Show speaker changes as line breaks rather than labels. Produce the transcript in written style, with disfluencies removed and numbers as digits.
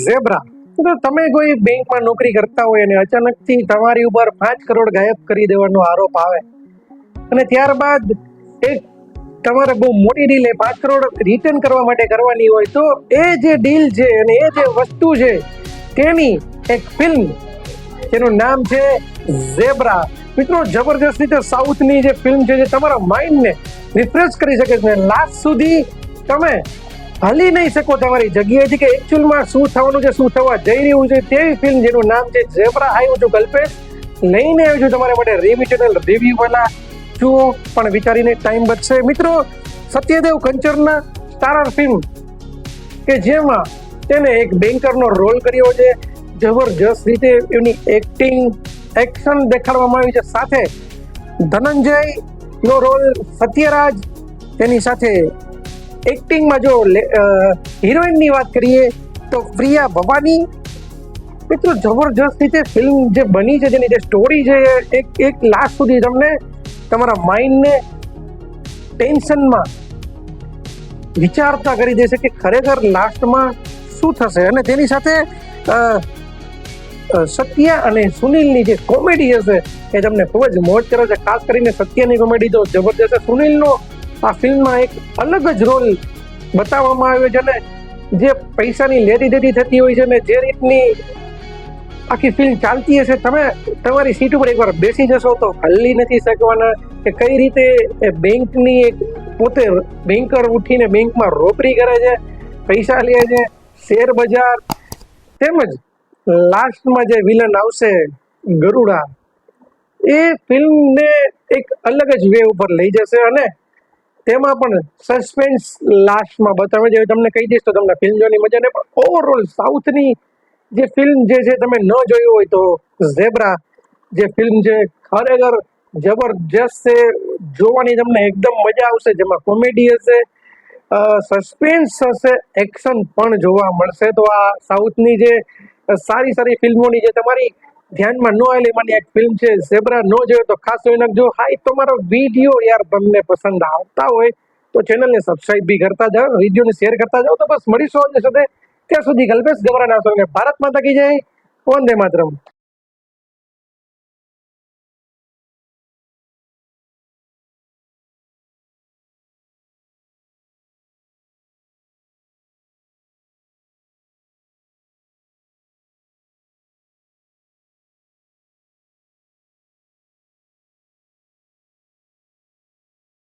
Zebra. તો તમે કોઈ બેંકમાં નોકરી કરતા હોય અને અચાનકથી તમારી ઉપર 5 કરોડ ગાયબ કરી દેવાનો આરોપ આવે અને ત્યારબાદ એક તમારે બહુ મોટી ડીલ 5 કરોડ રિટર્ન કરવા માટે કરવાની હોય, તો એ જે ડીલ છે અને એ જે વસ્તુ છે તેની એક ફિલ્મ જેનું નામ છે ઝેબ્રા. મિત્રો, જબરજસ્ત રીતે સાઉથની જે ફિલ્મ છે જે તમારા માઇન્ડને રિફ્રેશ કરી શકે છે. લાસ્ટ સુધી તમે હલી નહીં શકો તમારી જગ્યાએથી કે એકચ્યુઅલમાં શું થવાનું છે, શું થવા જઈ રહ્યું છે, તેવી ફિલ્મ જેનું નામ છે ઝેબ્રા. આવ્યું છું કલ્પેશ, લઈને આવ્યું છું તમારા માટે રિવ્યુ રિવ્યુ વાલા. જુઓ, પણ વિચારીને ટાઈમ બચશે. મિત્રો, સત્યદેવ કંચરના સ્ટારર ફિલ્મ કે જેમાં તેને એક બેન્કરનો રોલ કર્યો છે. જબરજસ્ત રીતે એની એક્ટિંગ, એક્શન દેખાડવામાં આવી છે. સાથે ધનંજય નો રોલ, સત્યરાજ, તેની સાથે એક્ટિંગમાં જો હિરોઈનની વાત કરીએ તો પ્રિયા ભવાની. મિત્રો, જબરજસ્ત રીતે ફિલ્મ જે બની છે, જેની જે સ્ટોરી છે એક લાસ્ટ સુધી તમને તમારા માઇન્ડને ટેન્શનમાં વિચારતા કરી દેશે કે ખરેખર લાસ્ટમાં શું થશે. અને તેની સાથે સત્ય અને સુનિલની જે કોમેડી હશે એ તમને ખૂબ જ મોજ કરે છે. ખાસ કરીને સત્યની કોમેડી તો જબરજસ્ત છે. સુનિલનો આ ફિલ્મમાં એક અલગ જ રોલ બતાવવામાં આવ્યો છે ને જે પૈસાની લેતી દેતી થતી હોય છે ને જે રીતની આખી ફિલ્મ ચાલતી હશે, તમે તમારી સીટ ઉપર એકવાર બેસી જશો તો હલી નથી શકવાના કે કઈ રીતે એ બેંકની એક પોતે બેન્કર ઉઠીને બેંકમાં રોકડી કરે છે, પૈસા લે છે, શેર બજાર, તેમજ લાસ્ટમાં જે વિલન આવશે ગરુડા, એ ફિલ્મને એક અલગ જ વે ઉપર લઈ જશે. અને તેમાં પણ સસ્પેન્સ લાસ્ટમાં બતાવે છે. તમને કહી દઈશ તો તમને ફિલ્મ જોવાની મજા નહીં, પણ ઓવરઓલ સાઉથની જે ફિલ્મ જે છે તમે ન જોયું હોય તો ઝેબ્રા જે ફિલ્મ છે ખરેખર જબરજસ્ત છે. જોવાની તમને એકદમ મજા આવશે. જેમાં કોમેડી હશે, સસ્પેન્સ હશે, એક્શન પણ જોવા મળશે. તો આ સાઉથની જે સારી સારી ફિલ્મોની જે તમારી ધ્યાનમાં ન આવેલી એમાંની એક ફિલ્મ છે ઝેબ્રા. ન જોયો તો ખાસ જોઈ નાખજો. હા, તમારો વિડીયો યાર તમને પસંદ આવતા હોય તો ચેનલને સબસ્ક્રાઇબ બી કરતા જાઓ, વિડીયોને શેર કરતા જાઓ. તો બસ મળીશું આજે સાથે. ત્યાં સુધી કલ્પેશ ગવરાના. ભારત માતા કી જય. વંદે માતરમ.